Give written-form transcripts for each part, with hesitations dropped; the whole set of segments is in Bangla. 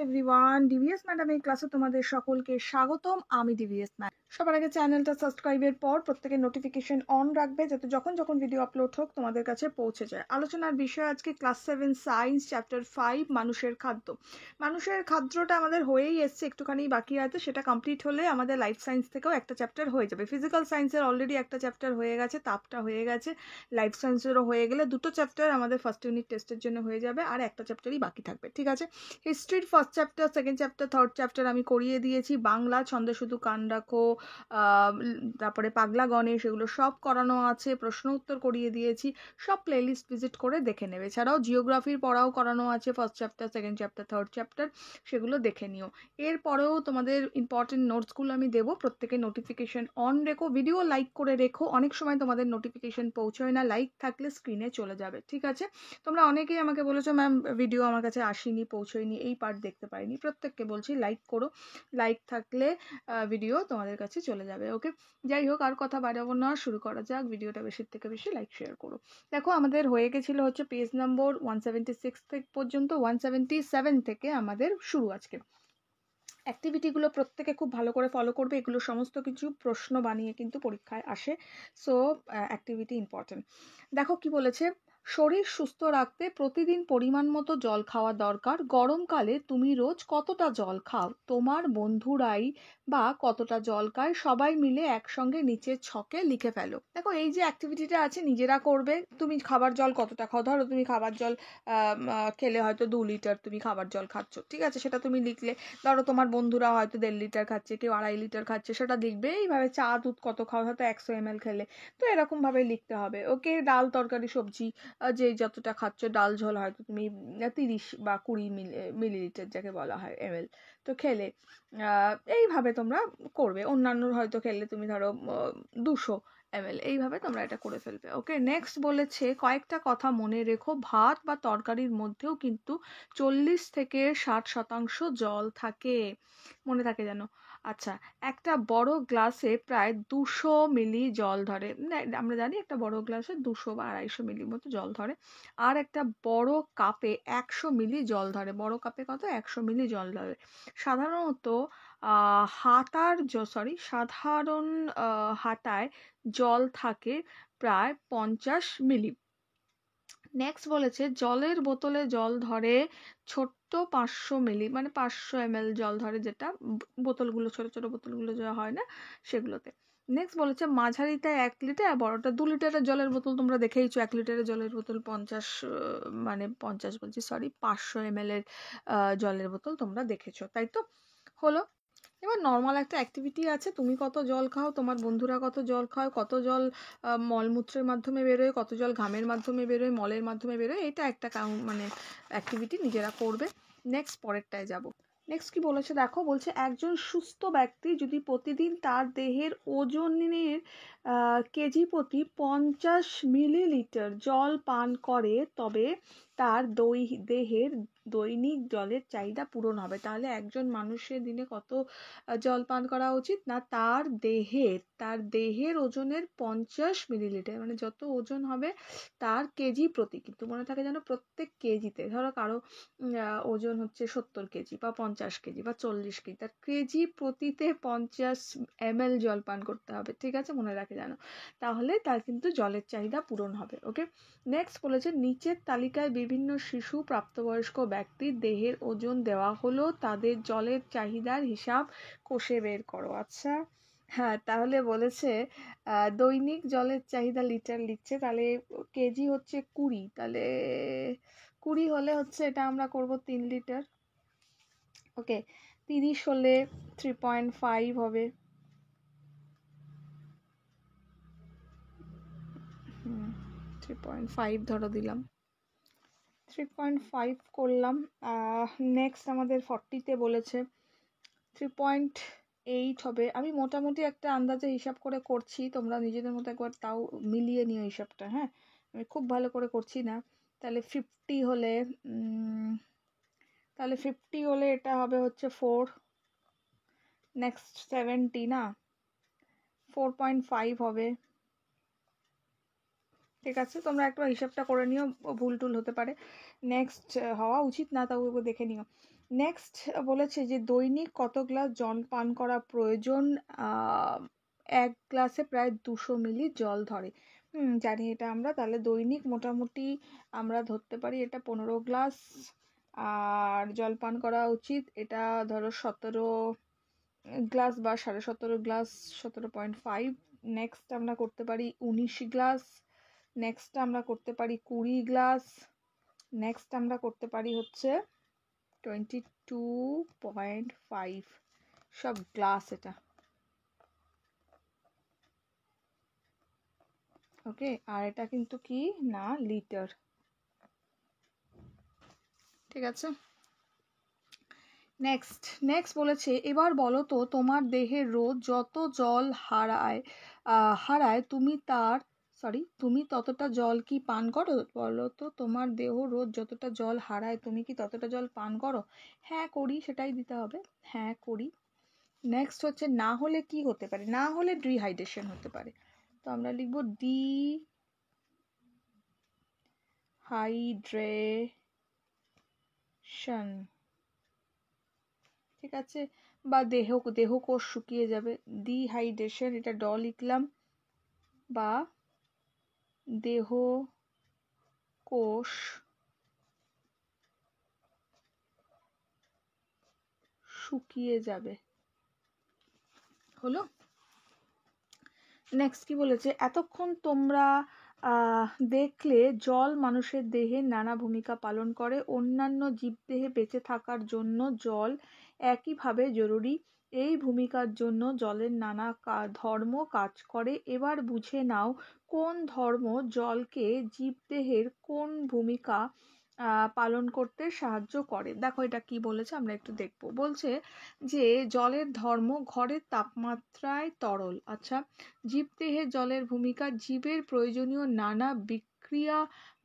এভরিওয়ান, ডিভিএস ম্যাডামের ক্লাসে তোমাদের সকলকে স্বাগতম। আমি ডিভিএস ম্যাডাম। সবার আগে চ্যানেলটা সাবস্ক্রাইবের পর প্রত্যেকের নোটিফিকেশন অন রাখবে, যাতে যখন যখন ভিডিও আপলোড হোক তোমাদের কাছে পৌঁছে যায়। আলোচনার বিষয় আজকে ক্লাস 7 সায়েন্স চ্যাপ্টার 5 মানুষের খাদ্য। মানুষের খাদ্যটা আমাদের হয়েই এসছে, একটুখানি বাকি আছে, সেটা কমপ্লিট হলে আমাদের লাইফ সায়েন্স থেকেও একটা চ্যাপ্টার হয়ে যাবে। ফিজিক্যাল সায়েন্সের অলরেডি একটা চ্যাপ্টার হয়ে গেছে, তাপটা হয়ে গেছে। লাইফ সায়েন্সেরও হয়ে গেলে দুটো চ্যাপ্টার আমাদের ফার্স্ট ইউনিট টেস্টের জন্য হয়ে যাবে, আর একটা চ্যাপ্টারই বাকি থাকবে। ঠিক আছে, হিস্ট্রির first chapter, second chapter, third chapter আমি করিয়ে দিয়েছি। বাংলা ছন্দে শুধু কান রাখো, তারপরে পাগলা গণেশ, এগুলো সব করানো আছে। প্রশ্ন উত্তর করিয়ে দিয়েছি, সব প্লেলিস্ট ভিজিট করে দেখে নেবে। এছাড়াও জিওগ্রাফির পড়াও করানো আছে, first chapter, second chapter, third chapter, সেগুলো দেখে নিও। এরপরেও তোমাদের ইম্পর্টেন্ট নোটসগুলো আমি দেবো, প্রত্যেকে নোটিফিকেশন অন রেখো, ভিডিও লাইক করে রেখো। অনেক সময় তোমাদের নোটিফিকেশন পৌঁছয় না, লাইক থাকলে স্ক্রিনে চলে যাবে। ঠিক আছে, তোমরা অনেকেই আমাকে বলেছো ম্যাম ভিডিও আমার কাছে আসেনি, পৌঁছয়নি, এই পার্ট দেখতে পাইনি। প্রত্যেককে বলছি লাইক করো, লাইক থাকলে ভিডিও তোমাদের কাছে চলে যাবে। ওকে, যাই হোক, আর কথা বাড়াবো না, শুরু করা যাক। ভিডিওটা বেশি থেকে বেশি লাইক শেয়ার করো। দেখো, আমাদের হয়ে গেছিল হচ্ছে পেজ নম্বর 176 থেকে পর্যন্ত, 177 থেকে আমাদের শুরু আজকে। অ্যাক্টিভিটিগুলো প্রত্যেকে খুব ভালো করে ফলো করবে, এগুলো সমস্ত কিছু প্রশ্ন বানিয়ে কিন্তু পরীক্ষায় আসে। So activity important. দেখো কি বলেছে, শরীর সুস্থ রাখতে প্রতিদিন পরিমাণ মতো জল খাওয়া দরকার। গরমকালে তুমি রোজ কতটা জল খাও? তোমার বন্ধুরাই বা কতটা জল খায়? সবাই মিলে একসঙ্গে নিচের ছকে লিখে ফেলো। দেখো, এই যে অ্যাক্টিভিটিটা আছে নিজেরা করবে। তুমি খাবার জল কতটা খাও, ধরো তুমি খাবার জল খেলে হয়তো 2 লিটার তুমি খাবার জল খাচ্ছ, ঠিক আছে, সেটা তুমি লিখলে। ধরো তোমার বন্ধুরা হয়তো 1.5 লিটার খাচ্ছে, কেউ 2.5 লিটার খাচ্ছে, সেটা লিখবে। এইভাবে চা দুধ কত খাও, হয়তো 100 ml খেলে, তো এরকম ভাবে লিখতে হবে। ওকে, ডাল তরকারি সবজি যে যতটা খাচ্ছ, ডাল ঝোল হয়তো তুমি 30 বা 20 মিলিলিটার যাকে বলা হয় ml তো খেলে, এইভাবে তোমরা করবে। অন্যান্য হয়তো খেলে তুমি ধরো 200 ml, এইভাবে তোমরা এটা করে ফেলবে। ওকে, নেক্সট বলেছে কয়েকটা কথা মনে রেখো। ভাত বা তরকারির মধ্যেও কিন্তু 40 থেকে 60% জল থাকে, মনে থাকে যেন। আচ্ছা, একটা বড় গ্লাসে প্রায় 200 মিলি জল ধরে, আমরা জানি একটা বড় গ্লাসে 200 বা 250 মিলির মতো জল ধরে। আর একটা বড় কাপে 100 মিলি জল ধরে। বড় কাপে কত? 100 মিলি জল ধরে। সাধারণত সাধারণ হাঁটায় জল থাকে প্রায় 50 মিলি। নেক্সট বলেছে জলের বোতলে জল ধরে ছোট্ট 500 মিলি, মানে 500 ml জল ধরে, যেটা বোতলগুলো, ছোট ছোট বোতলগুলো যা হয় না সেগুলোতে। নেক্সট বলেছে মাঝারিটা 1 লিটার আর বড়টা 2 লিটারের জলের বোতল তোমরা দেখেইছো। 1 লিটারের জলের বোতল 50 মানে 50 বলছি, সরি, 500 ml এর জলের বোতল তোমরা দেখেছো, তাই তো? হলো। এবার নর্মাল একটা অ্যাক্টিভিটি আছে, তুমি কত জল খাও, তোমার বন্ধুরা কত জল খাও, কত জল মলমূত্রের মাধ্যমে বেরোয়, কত জল ঘামের মাধ্যমে বেরোয়, মলের মাধ্যমে বেরোয়, এটা একটা মানে অ্যাক্টিভিটি নিজেরা করবে। নেক্সট পরেরটায় যাব। নেক্সট কি বলেছে দেখো, বলছে একজন সুস্থ ব্যক্তি যদি প্রতিদিন তার দেহের ওজনের কেজি প্রতি 50 মিলিলিটার জল পান করে, তবে তার দেহের দৈনিক জলের চাহিদা পূরণ হবে। তাহলে একজন মানুষের দিনে কত জল পান করা উচিত? না, তার দেহের ওজনের 50 মিলিলিটার, মানে যত ওজন হবে তার কেজি প্রতি, কিন্তু মনে থাকে যেন প্রত্যেক কেজিতে। ধরো কারো ওজন হচ্ছে 70 কেজি বা 50 কেজি বা 40 কেজি, তার কেজি প্রতিতে 50 ml জল পান করতে হবে। ঠিক আছে, মনে রাখে যেন, তাহলে তার কিন্তু জলের চাহিদা পূরণ হবে। ওকে, নেক্সট বলেছে নিচের তালিকায় বিভিন্ন শিশু, প্রাপ্তবয়স্ক ব্যক্তির দেহের ওজন দেওয়া হলো, তাদের জলের চাহিদার হিসাব কষে বের করো। আচ্ছা, হ্যাঁ, তাহলে বলেছে দৈনিক জলের চাহিদা লিটার লিখছে, তাহলে কেজি হচ্ছে 20, তাহলে 20 হলে হচ্ছে এটা আমরা করব 3 লিটার। ওকে, 30 হলে 3.5 হবে। 3.5 ধরো দিলাম, 3.5 করলাম। নেক্সট আমাদের 40-তে বলেছে 3.8 হবে। আমি মোটামুটি একটা আন্দাজে হিসাব করে করছি, তোমরা নিজেদের মতো একবার তাও মিলিয়ে নিও হিসাবটা। হ্যাঁ, আমি খুব ভালো করে করছি না। তাহলে 50 হলে এটা হবে হচ্ছে 4। নেক্সট 70, না, 4.5 হবে। ঠিক আছে, তোমরা একবার হিসাবটা করে নিও, ভুল টুল হতে পারে, নেক্সট হওয়া উচিত না, তাও দেখে নিও। নেক্সট বলেছে যে দৈনিক কত গ্লাস জল পান করা প্রয়োজন। এক গ্লাসে প্রায় 200 মিলি জল ধরে। জানি এটা আমরা, তাহলে দৈনিক মোটামুটি আমরা ধরতে পারি এটা 15 গ্লাস আর জল পান করা উচিত। এটা ধরো 17 গ্লাস বা 17.5 গ্লাস, 17.5। নেক্সট আমরা করতে পারি 19 গ্লাস। নেক্সট আমরা করতে পারি 20 গ্লাস। নেক্সট আমরা করতে পারি হচ্ছে 22.5 সব গ্লাস এটা। ওকে, আর এটা কিন্তু কি না লিটার। ঠিক আছে, নেক্সট বলেছে এবার বলো তো তোমার দেহের রোজ যত জল হারায় তুমি ততটা জল কি পান করো? বলো তো তোমার দেহ রোজ যতটা জল হারায় তুমি কি ততটা জল পান করো? হ্যাঁ করি, সেটাই দিতে হবে, হ্যাঁ করি। নেক্সট হচ্ছে না হলে কি হতে পারে? না হলে ডিহাইড্রেশন হতে পারে, তো আমরা লিখবো ডিহাইড্রেশন। ঠিক আছে, বা দেহকোষ শুকিয়ে যাবে, ডিহাইড্রেশন এটা ড লিখলাম, বা দেহকোষ শুকিয়ে যাবে। হলো। নেক্সট কি বলেছে, এতক্ষণ তোমরা দেখলে জল মানুষের দেহে নানা ভূমিকা পালন করে। অন্যান্য জীবদেহে বেঁচে থাকার জন্য জল একইভাবে জরুরি। এই ভূমিকার জন্য জলের নানা ধর্ম কাজ করে। এবার বুঝে নাও কোন ধর্ম জলকে জীবদেহের কোন ভূমিকা পালন করতে সাহায্য করে। দেখো এটা কি বলেছে আমরা একটু দেখবো। বলছে যে জলের ধর্ম ঘরের তাপমাত্রায় তরল। আচ্ছা, জীবদেহে জলের ভূমিকা জীবের প্রয়োজনীয় নানা বিক্রিয়া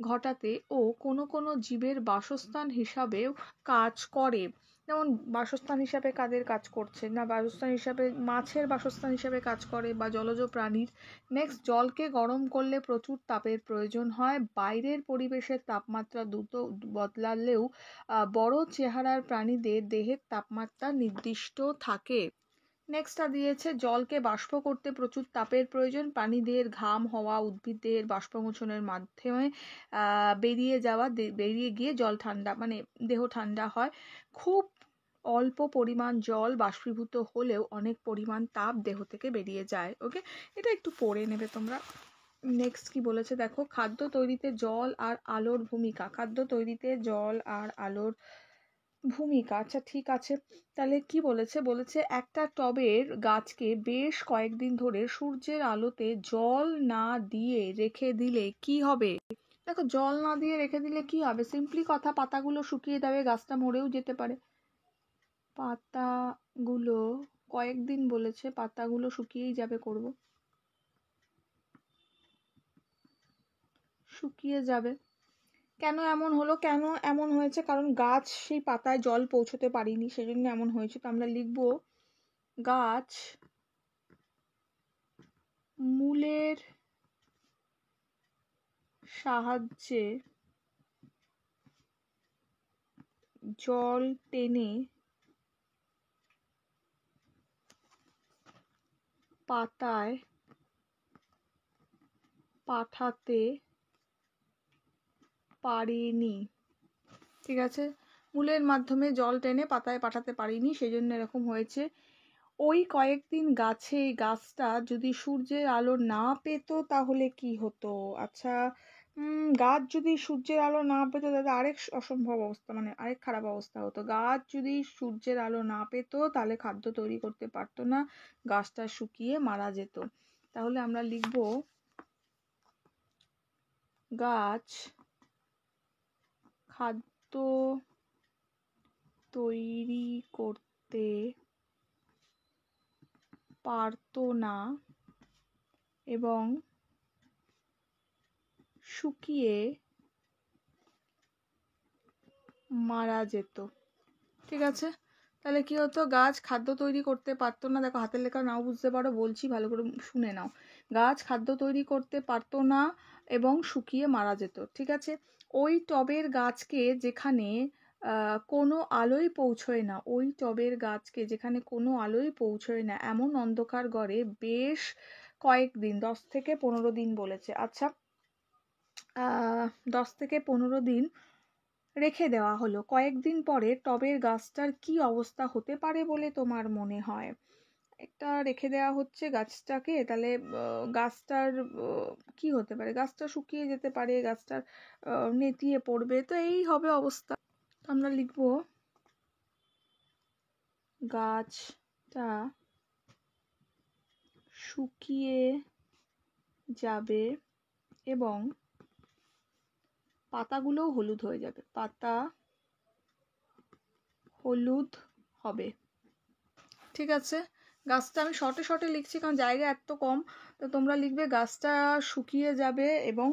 ঘটাতে ও কোনো কোনো জীবের বাসস্থান হিসাবেও কাজ করে। যেমন বাসস্থান হিসাবে কাদের কাজ করছে না, বাসস্থান হিসাবে মাছের বাসস্থান হিসাবে কাজ করে বা জলজ প্রাণীর। নেক্সট, জলকে গরম করলে প্রচুর তাপের প্রয়োজন হয়। বাইরের পরিবেশের তাপমাত্রা দ্রুত বদলালেও বড় চেহারার প্রাণীদের দেহের তাপমাত্রা নির্দিষ্ট থাকে। নেক্সটটা দিয়েছে জলকে বাষ্প করতে প্রচুর তাপের প্রয়োজন। প্রাণীদের ঘাম হওয়া উদ্ভিদদের বাষ্পমোচনের মাধ্যমে বেরিয়ে গিয়ে জল ঠান্ডা মানে দেহ ঠান্ডা হয়। খুব অল্প পরিমাণ জল বাষ্পীভূত হলেও অনেক পরিমাণ তাপ দেহ থেকে বেরিয়ে যায়। ওকে, এটা একটু পড়ে নেবে তোমরা। নেক্সট কি বলেছে দেখো, খাদ্য তৈরিতে জল আর আলোর ভূমিকা। খাদ্য তৈরিতে জল আর আলোর ভূমিকা, আচ্ছা ঠিক আছে। তাহলে কি বলেছে একটা টবের গাছকে বেশ কয়েকদিন ধরে সূর্যের আলোতে জল না দিয়ে রেখে দিলে কি হবে? দেখো জল না দিয়ে রেখে দিলে কি হবে, সিম্পলি কথা, পাতাগুলো শুকিয়ে যাবে, গাছটা মরেও যেতে পারে। পাতাগুলো কয়েকদিন বলেছে, পাতাগুলো শুকিয়েই যাবে, করব শুকিয়ে যাবে। কেন এমন হলো, কেন এমন হয়েছে? কারণ গাছ সেই পাতায় জল পৌঁছতে পারিনি, সেজন্য এমন হয়েছে। তো আমরা লিখব গাছ মূলের সাহায্যে জল টেনে পাতায় পাঠাতে পারেনি। ঠিক আছে, মূলের মাধ্যমে জল টেনে পাতায় পাঠাতে পারিনি, সেজন্য এরকম হয়েছে। ওই কয়েকদিন গাছটা যদি সূর্যের আলো না পেত তাহলে কি হতো? আচ্ছা, গাছ যদি সূর্যের আলো না পেত তাহলে আরেক অসম্ভব অবস্থা, মানে আরেক খারাপ অবস্থা হতো। গাছ যদি সূর্যের আলো না পেত তাহলে খাদ্য তৈরি করতে পারতো না, গাছটা শুকিয়ে মারা যেত। তাহলে আমরা লিখব গাছ খাদ্য তৈরি করতে পারতো না এবং শুকিয়ে মারা যেত। ঠিক আছে, তাহলে কি হতো, গাছ খাদ্য তৈরি করতে পারতো না। দেখো হাতের লেখা নাও বুঝতে পারো, বলছি ভালো করে শুনে নাও। গাছ খাদ্য তৈরি করতে পারতো না এবং শুকিয়ে মারা যেত। ঠিক আছে, ওই টবের গাছকে যেখানে কোনো আলোই পৌঁছয় না, ওই টবের গাছকে যেখানে কোনো আলোই পৌঁছয় না এমন অন্ধকার ঘরে বেশ কয়েকদিন, 10 থেকে 15 দিন বলেছে। আচ্ছা, 10 থেকে 15 দিন রেখে দেওয়া হলো। কয়েকদিন পরে টবের গাছটার কি অবস্থা হতে পারে বলে তোমার মনে হয়? একটা রেখে দেওয়া হচ্ছে গাছটাকে, তাহলে গাছটার কি হতে পারে? গাছটা শুকিয়ে যেতে পারে, গাছটার নেতিয়ে পড়বে, তো এই হবে অবস্থা। তো আমরা লিখবো গাছটা শুকিয়ে যাবে এবং পাতাগুলোও হলুদ হয়ে যাবে, পাতা হলুদ হবে। ঠিক আছে, গাছটা আমি শর্টে শর্টে লিখছি কারণ জায়গা এত কম, তো তোমরা লিখবে গাছটা শুকিয়ে যাবে এবং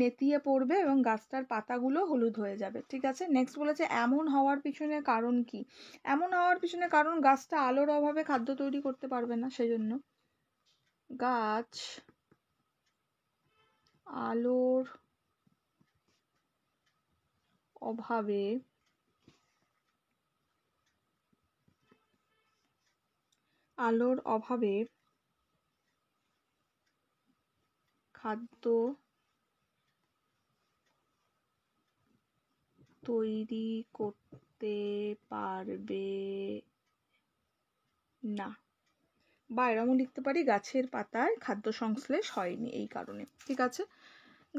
নেতিয়ে পড়বে এবং গাছটার পাতাগুলো হলুদ হয়ে যাবে। ঠিক আছে, নেক্সট বলেছে এমন হওয়ার পিছনে কারণ কি? এমন হওয়ার পিছনে কারণ গাছটা আলোর অভাবে খাদ্য তৈরি করতে পারবে না, সেজন্য। গাছ আলোর অভাবে খাদ্য তৈরি করতে পারবে না, বা এরকম লিখতে পারি গাছের পাতায় খাদ্য সংশ্লেষ হয়নি এই কারণে। ঠিক আছে,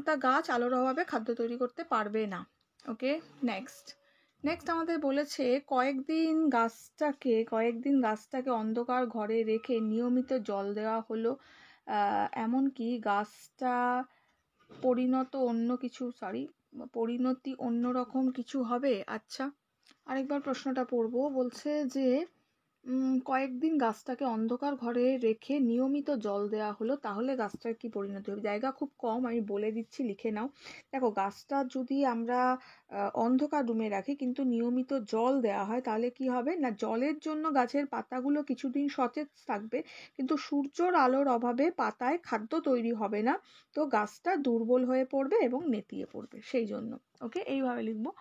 তা গাছ আলোর অভাবে খাদ্য তৈরি করতে পারবে না। ওকে, নেক্সট আমাদের বলেছে কয়েকদিন গাছটাকে অন্ধকার ঘরে রেখে নিয়মিত জল দেওয়া হলো, এমনকি গাছটা পরিণতি অন্যরকম কিছু হবে। আচ্ছা, আরেকবার প্রশ্নটা পড়বো। বলছে যে কয়েকদিন গাছটাকে অন্ধকার ঘরে রেখে নিয়মিত জল দেওয়া হলো, তাহলে গাছটার কি পরিণতি হবে? জায়গা খুব কম, আমি বলে দিচ্ছি, লিখে নাও। দেখো, গাছটা যদি আমরা অন্ধকার রুমে রাখি কিন্তু নিয়মিত জল দেওয়া হয়, তাহলে কি হবে না, জলের জন্য গাছের পাতাগুলো কিছুদিন সতেজ থাকবে, কিন্তু সূর্যের আলোর অভাবে পাতায় খাদ্য তৈরি হবে না, তো গাছটা দুর্বল হয়ে পড়বে এবং নেতিয়ে পড়বে, সেই জন্য। ওকে, এইভাবে লিখবো।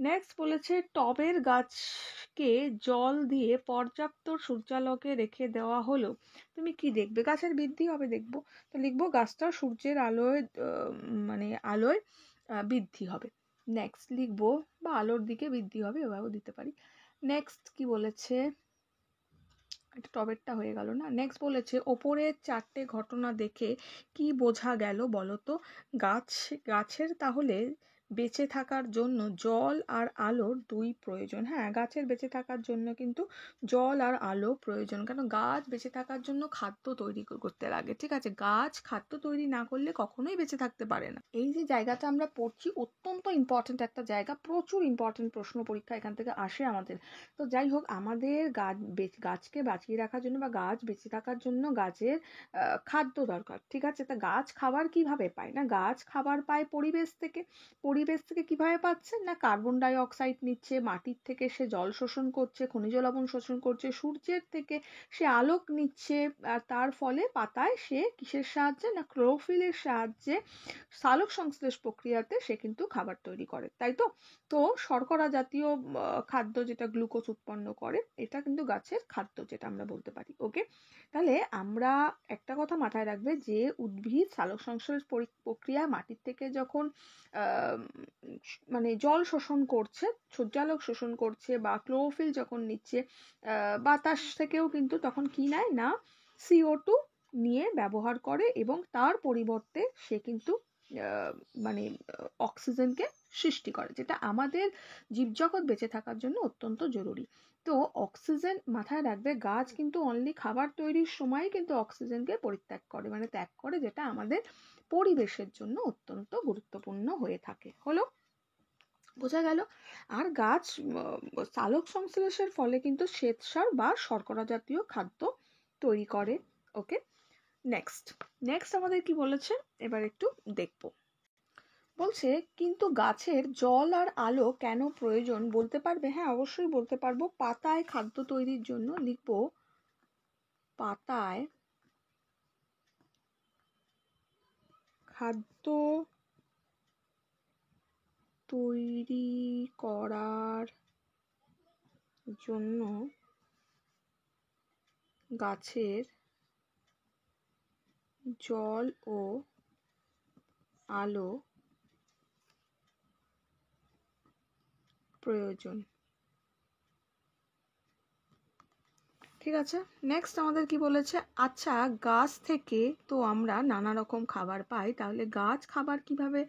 নেক্সট বলেছে টবের গাছকে জল দিয়ে পর্যাপ্ত সূর্যালোকে রেখে দেওয়া হলো, তুমি কি দেখবে? গাছের বৃদ্ধি হবে দেখবো, তো লিখবো গাছটা সূর্যের আলোয় আলোয় বৃদ্ধি হবে। নেক্সট লিখবো, বা আলোর দিকে বৃদ্ধি হবে, এভাবেও দিতে পারি। নেক্সট কি বলেছে, এটা টবেরটা হয়ে গেল না। নেক্সট বলেছে ওপরের 4টে ঘটনা দেখে কি বোঝা গেল বলো তো? গাছের তাহলে বেঁচে থাকার জন্য জল আর আলোর দুই প্রয়োজন। হ্যাঁ, গাছের বেঁচে থাকার জন্য কিন্তু জল আর আলো প্রয়োজন, কারণ গাছ বেঁচে থাকার জন্য খাদ্য তৈরি করতে লাগে। ঠিক আছে, গাছ খাদ্য তৈরি না করলে কখনোই বেঁচে থাকতে পারে না। এই যে জায়গাটা আমরা পড়ছি অত্যন্ত ইম্পর্টেন্ট একটা জায়গা, প্রচুর ইম্পর্টেন্ট প্রশ্ন পরীক্ষা এখান থেকে আসে আমাদের। তো যাই হোক, আমাদের গাছকে বাঁচিয়ে রাখার জন্য বা গাছ বেঁচে থাকার জন্য গাছের খাদ্য দরকার। ঠিক আছে, তা গাছ খাবার কিভাবে পায়? না, গাছ খাবার পায় পরিবেশ থেকে। পরিবেশ থেকে কিভাবে পাচ্ছে? না, কার্বন ডাই অক্সাইড নিচ্ছে, মাটির থেকে সে জল শোষণ করছে, খনিজ লবণ শোষণ করছে, সূর্যের থেকে সে আলোক নিচ্ছে, আর তার ফলে পাতায় সে কিসের সাহায্যে? না, ক্লোরোফিলের সাহায্যে সালোক সংশ্লেষ প্রক্রিয়াতে সে কিন্তু খাবার তৈরি করে, তাই তো? তো শর্করা জাতীয় খাদ্য যেটা গ্লুকোজ উৎপন্ন করে, এটা কিন্তু গাছের খাদ্য, যেটা আমরা বলতে পারি। ওকে, তাহলে আমরা একটা কথা মাথায় রাখবে যে উদ্ভিদ সালোক সংশ্লেষ প্রক্রিয়া মাটির থেকে যখন জল শোষণ করছে, সূর্যালোক শোষণ করছে, বা ক্লোরোফিল যখন নিচ্ছে, বাতাস থেকেও কিন্তু তখন কি নেয় না, CO2 নিয়ে ব্যবহার করে, এবং তার পরিবর্তে সে কিন্তু অক্সিজেনকে সৃষ্টি করে, যেটা আমাদের জীবজগৎ বেঁচে থাকার জন্য অত্যন্ত জরুরি। তো অক্সিজেন মাথায় রাখবে, গাছ কিন্তু অনলি খাবার তৈরির সময় কিন্তু অক্সিজেনকে পরিত্যাগ করে, ত্যাগ করে, যেটা আমাদের পরিবেশের জন্য অত্যন্ত গুরুত্বপূর্ণ হয়ে থাকে। হলো, বোঝা গেল? আর গাছ সালোক সংশ্লেষের ফলে কিন্তু শ্বেতসার বা শর্করা জাতীয় খাদ্য তৈরি করে। ওকে, নেক্সট আমাদের কি বলেছে এবার একটু দেখবো। বলছে কিন্তু গাছের জল আর আলো কেন প্রয়োজন বলতে পারবে? হ্যাঁ, অবশ্যই বলতে পারবো। পাতায় খাদ্য তৈরির জন্য লিখবো পাতায় খাদ্য তৈরি করার জন্য গাছের জল ও আলো প্রয়োজন। ঠিক আছে, নেক্সট আমাদের কি বলেছে, আচ্ছা গাছ থেকে তো আমরা নানা রকম খাবার পাই, তাহলে গাছ খাবার কিভাবে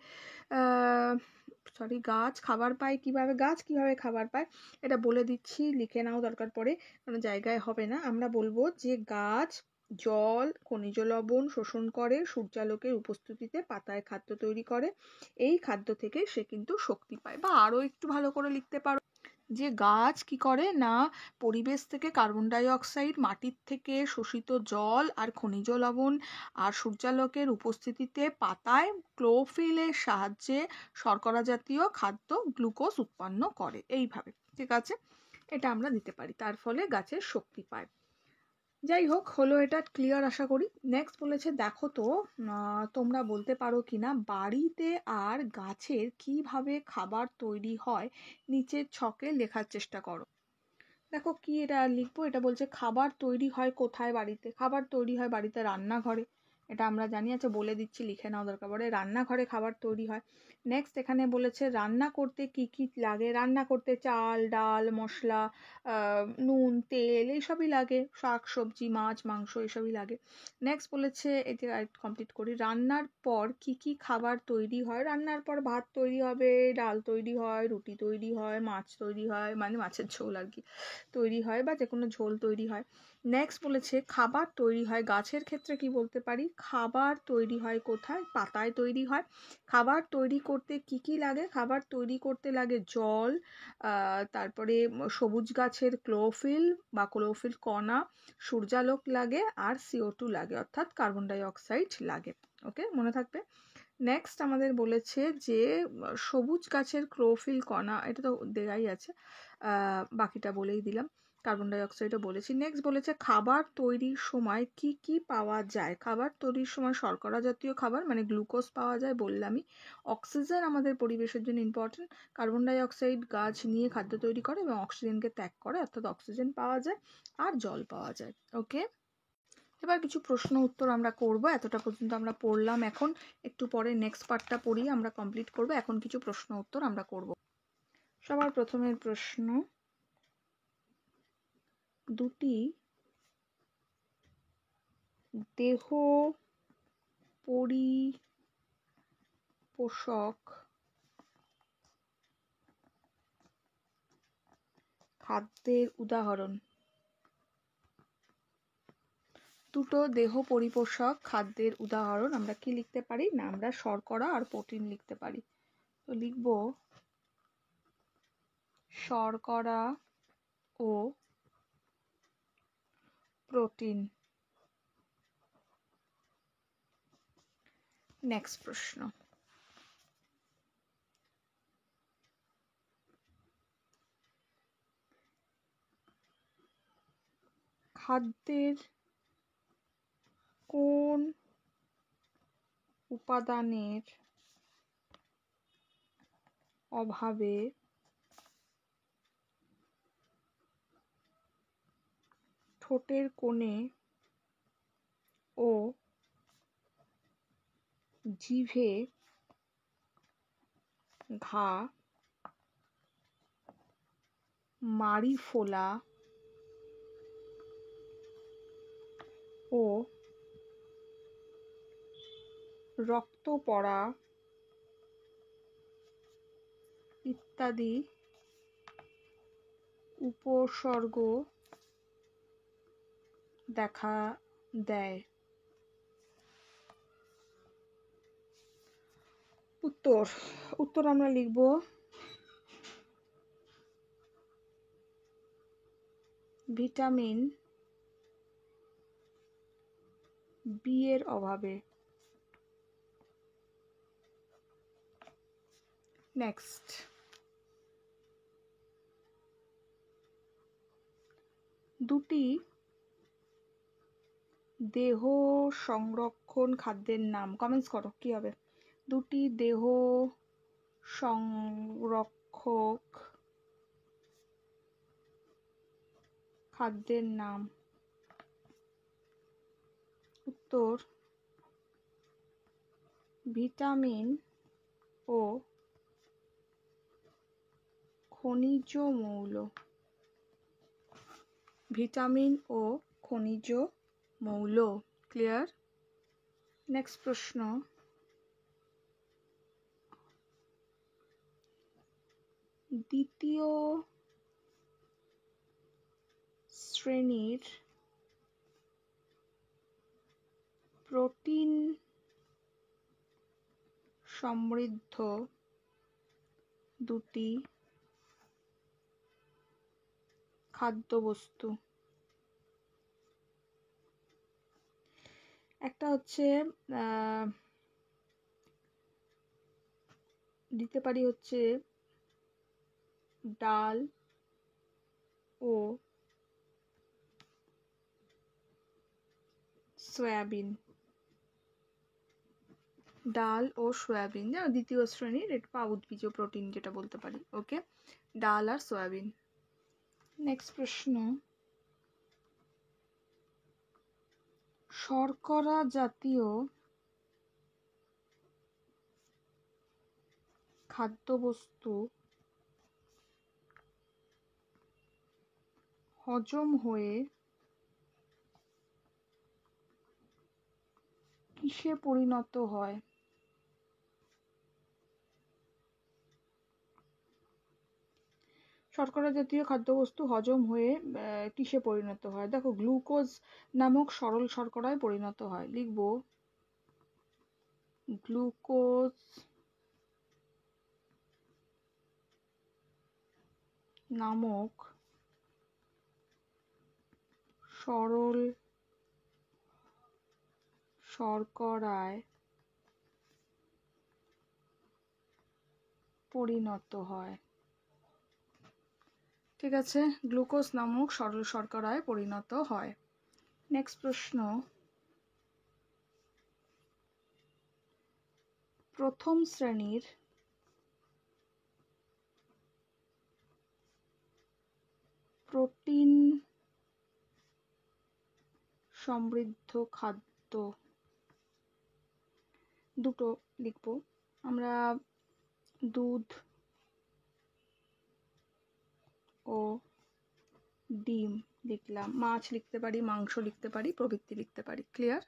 গাছ খাবার পায় কিভাবে, গাছ কিভাবে খাবার পায় এটা বলে দিচ্ছি, লিখে নাও দরকার পড়ে, কোনো জায়গায় হবে না। আমরা বলবো যে গাছ জল খনিজ লবণ শোষণ করে সূর্যালোকের উপস্থিতিতে পাতায় খাদ্য তৈরি করে, এই খাদ্য থেকে সে কিন্তু শক্তি পায়। বা আরো একটু ভালো করে লিখতে পারো যে গাছ কি করে না, পরিবেশ থেকে কার্বন ডাই অক্সাইড, মাটির থেকে শোষিত জল আর খনিজ লবণ আর সূর্যালোকের উপস্থিতিতে পাতায় ক্লোরোফিলের সাহায্যে শর্করা জাতীয় খাদ্য গ্লুকোজ উৎপন্ন করে, এইভাবে। ঠিক আছে, এটা আমরা দিতে পারি, তার ফলে গাছের শক্তি পায়। যাই হোক, হলো এটা ক্লিয়ার আশা করি। নেক্সট বলেছে দেখো তো তোমরা বলতে পারো কিনা বাড়িতে আর গাছের কিভাবে খাবার তৈরি হয়, নিচের ছকে লেখার চেষ্টা করো। দেখো কি এটা লিখবো, এটা বলছে খাবার তৈরি হয় কোথায় বাড়িতে, খাবার তৈরি হয় বাড়িতে রান্নাঘরে, এটা আমরা জানি। আছে বলে দিচ্ছি, লিখে নাও দরকার পড়ে, রান্নাঘরে খাবার তৈরি হয়। নেক্সট এখানে বলেছে রান্না করতে কি কি লাগে, রান্না করতে চাল ডাল মশলা নুন তেল এইসবই লাগে, শাক সবজি মাছ মাংস এসবই লাগে। নেক্সট বলেছে এটা কমপ্লিট করি, রান্নার পর কি কি খাবার তৈরি হয়, রান্নার পর ভাত তৈরি হবে, ডাল তৈরি হয়, রুটি তৈরি হয়, মাছ তৈরি হয়, মানে মাছের ঝোল আর কি তৈরি হয়, বা যে কোনো ঝোল তৈরি হয়। নেক্সট বলেছে খাবার তৈরি হয় গাছের ক্ষেত্রে কি বলতে পারি, খাবার তৈরি হয় কোথায়, পাতায় তৈরি হয়। খাবার তৈরি করতে কি কি লাগে, খাবার তৈরি করতে লাগে জল, তারপরে সবুজ গাছের ক্লোরোফিল বা ক্লোরোফিল কণা, সূর্যালোক লাগে, আর CO2 লাগে অর্থাৎ কার্বন ডাই অক্সাইড লাগে। ওকে, মনে থাকবে। নেক্সট আমাদের বলেছে যে সবুজ গাছের ক্লোরোফিল কণা, এটা তো দেয়াই আছে, বাকিটা বলেই দিলাম, কার্বন ডাই অক্সাইডও বলেছি। নেক্সট বলেছে খাবার তৈরির সময় কি কি পাওয়া যায়, খাবার তৈরির সময় শর্করা জাতীয় খাবার মানে গ্লুকোজ পাওয়া যায় বললামই, অক্সিজেন আমাদের পরিবেশের জন্য ইম্পর্টেন্ট, কার্বন ডাই অক্সাইড গাছ নিয়ে খাদ্য তৈরি করে এবং অক্সিজেনকে ত্যাগ করে অর্থাৎ অক্সিজেন পাওয়া যায়, আর জল পাওয়া যায়। ওকে, এবার কিছু প্রশ্ন উত্তর আমরা করব, এতটা পর্যন্ত আমরা পড়লাম, এখন একটু পরে নেক্সট পার্টটা পড়ি আমরা কমপ্লিট করব, এখন কিছু প্রশ্ন উত্তর আমরা করব। সবার প্রথমের প্রশ্ন, দুটি দেহ পরিপোষক খাদ্যের উদাহরণ, দুটো দেহ পরিপোষক খাদ্যের উদাহরণ আমরা কি লিখতে পারি না, আমরা শর্করা আর প্রোটিন লিখতে পারি। তো লিখব শর্করা ও প্রোটিন। নেক্সট প্রশ্ন, খাদ্যের কোন উপাদানের অভাবে ঠোঁটের কোণে ও জিভে ঘা, মাড়ি ফোলা ও রক্ত পড়া ইত্যাদি উপসর্গ দেখা দেয়। উত্তর আমরা লিখব ভিটামিন বি এর অভাবে। নেক্সট, দুটি দেহ সংরক্ষণ খাদ্যের নাম, কমেন্টস করো কি হবে, দুটি দেহ সংরক্ষক খাদ্যের নাম? উত্তর ভিটামিন ও খনিজ মৌল। ভিটামিন ও খনিজ মৌল। ক্লিয়ার? নেক্সট প্রশ্ন, দ্বিতীয় শ্রেণীর প্রোটিন সমৃদ্ধ দুটি খাদ্যবস্তু। একটা হচ্ছে দিতে পারি হচ্ছে ডাল ও সয়াবিন। ডাল ও সয়াবিন দ্বিতীয় শ্রেণীর, এটা বা উদ্ভিজ প্রোটিন যেটা বলতে পারি। ওকে, ডাল আর সয়াবিন। নেক্সট প্রশ্ন, শর্করা জাতীয় খাদ্যবস্তু হজম হয়ে কিসে পরিণত হয়? শর্করা জাতীয় খাদ্যবস্তু হজম হয়ে কিসে পরিণত হয়? দেখো, গ্লুকোজ নামক সরল শর্করায় পরিণত হয়। লিখব গ্লুকোজ নামক সরল শর্করায় পরিণত হয়। ঠিক আছে, গ্লুকোজ নামক সরল শর্করায় পরিণত হয়। নেক্সট প্রশ্ন, প্রথম শ্রেণীর প্রোটিন সমৃদ্ধ খাদ্য। দুটো লিখব আমরা, দুধ ও ডিম লিখলাম, মাছ লিখতে পারি, মাংস লিখতে পারি, প্রভৃতি লিখতে পারি। ক্লিয়ার?